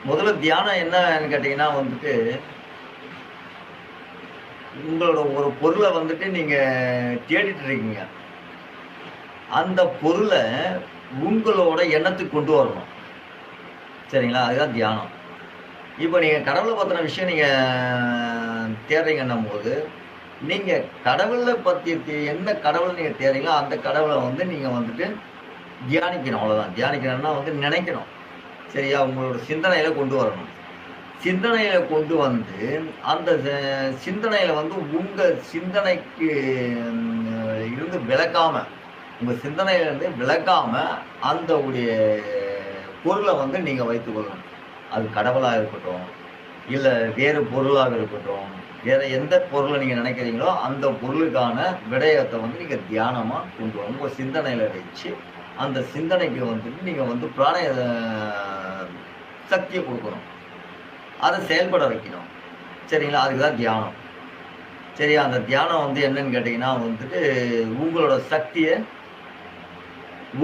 முதல்ல தியானம் என்னன்னு கேட்டீங்கன்னா வந்துட்டு, உங்களோட ஒரு பொருள வந்துட்டு நீங்க தேடிட்டு இருக்கீங்க. அந்த பொருள உங்களோட எண்ணத்துக்கு கொண்டு வரணும். சரிங்களா? அதுதான் தியானம். இப்ப நீங்க கடவுள பத்தின விஷயம் நீங்க தேடுறீங்கன்னும்போது, நீங்க கடவுள பத்தி என்ன கடவுள் நீங்க தேடுறீங்களோ, அந்த கடவுள வந்து நீங்க வந்துட்டு தியானிக்கணும். அவ்வளவுதான். தியானிக்கணும்னா வந்து நினைக்கணும். சரியா? உங்களோட சிந்தனையில கொண்டு வரணும். சிந்தனையில கொண்டு வந்து, அந்த சிந்தனையில வந்து உங்க சிந்தனைக்கு இருந்து விலகாம, உங்க சிந்தனையிலிருந்து விலகாம, அந்த உடைய பொருள வந்து நீங்க வைத்துக் கொள்ளணும். அது கடவுளா இருக்கட்டும், இல்ல வேறு பொருளாக இருக்கட்டும், வேற எந்த பொருள நீங்க நினைக்கிறீங்களோ, அந்த பொருளுக்கான விடயத்த வந்து நீங்க தியானமா கொண்டு வரணும். உங்க சிந்தனையில வச்சு, அந்த சிந்தனைக்கு வந்துட்டு நீங்க வந்து சக்திய குடுக்கணும். அத செயல்பட வைக்கணும். சரிங்களா? அதுக்கு தான் தியானம். சரியா? அந்த தியானம் வந்து என்னன்னு கேட்டீங்கன்னா வந்துட்டு, உங்களோட சக்திய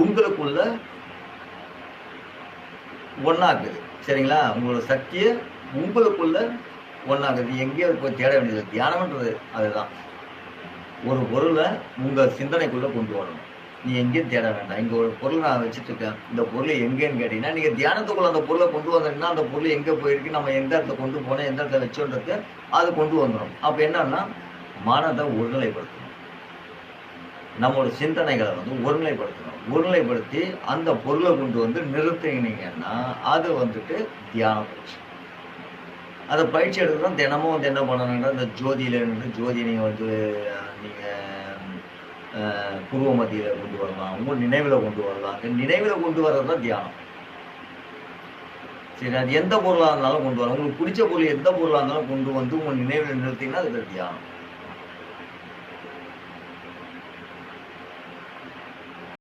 உங்களுக்குள்ள ஒண்ணாக்குது. சரிங்களா? உங்களோட சக்திய உங்களுக்குள்ள ஒண்ணாக்குது. எங்கேயோ போய் தேட வேண்டியதில்ல. தியானம்ன்றது அதுதான். ஒரு பொருள உங்க சிந்தனைக்குள்ள கொண்டு வரணும். நீ எங்கேயும் தேட வேண்டாம். இங்க ஒரு பொருள் நான் வச்சுட்டு இருக்கேன். இந்த பொருள் எங்கேன்னு கேட்டீங்கன்னா, நீங்க தியானத்துக்குள்ள அந்த பொருள கொண்டு வந்தீங்கன்னா, அந்த பொருள் எங்க போயிருக்கு, நம்ம எந்த இடத்துல கொண்டு போனோம், எந்த இடத்துல வச்சோன்றது அது கொண்டு வந்துரும். அப்ப என்னன்னா, மனத ஒருநிலைப்படுத்தணும். நம்மோட சிந்தனைகள வந்து ஒருநிலைப்படுத்தணும். ஒருநிலைப்படுத்தி அந்த பொருள கொண்டு வந்து நிறுத்துனீங்கன்னா, அது வந்துட்டு தியான பயிற்சி. அத பயிற்சி எடுக்கணும்னா தினமும் வந்து என்ன பண்ணணும்னா, இந்த ஜோதியில நின்று ஜோதிய நீங்க வந்து நீங்க புருவ மத்தியில கொண்டு வரலாம். உங்க நினைவுல கொண்டு வரலாம். நினைவுல கொண்டு வர்றது தான் தியானம். சரி, அது எந்த பொருளா இருந்தாலும் கொண்டு வரலாம். உங்களுக்கு பிடிச்ச பொருள் எந்த பொருளா இருந்தாலும் கொண்டு வந்து உங்க நினைவுல நிறுத்திங்கன்னா அது தியானம்.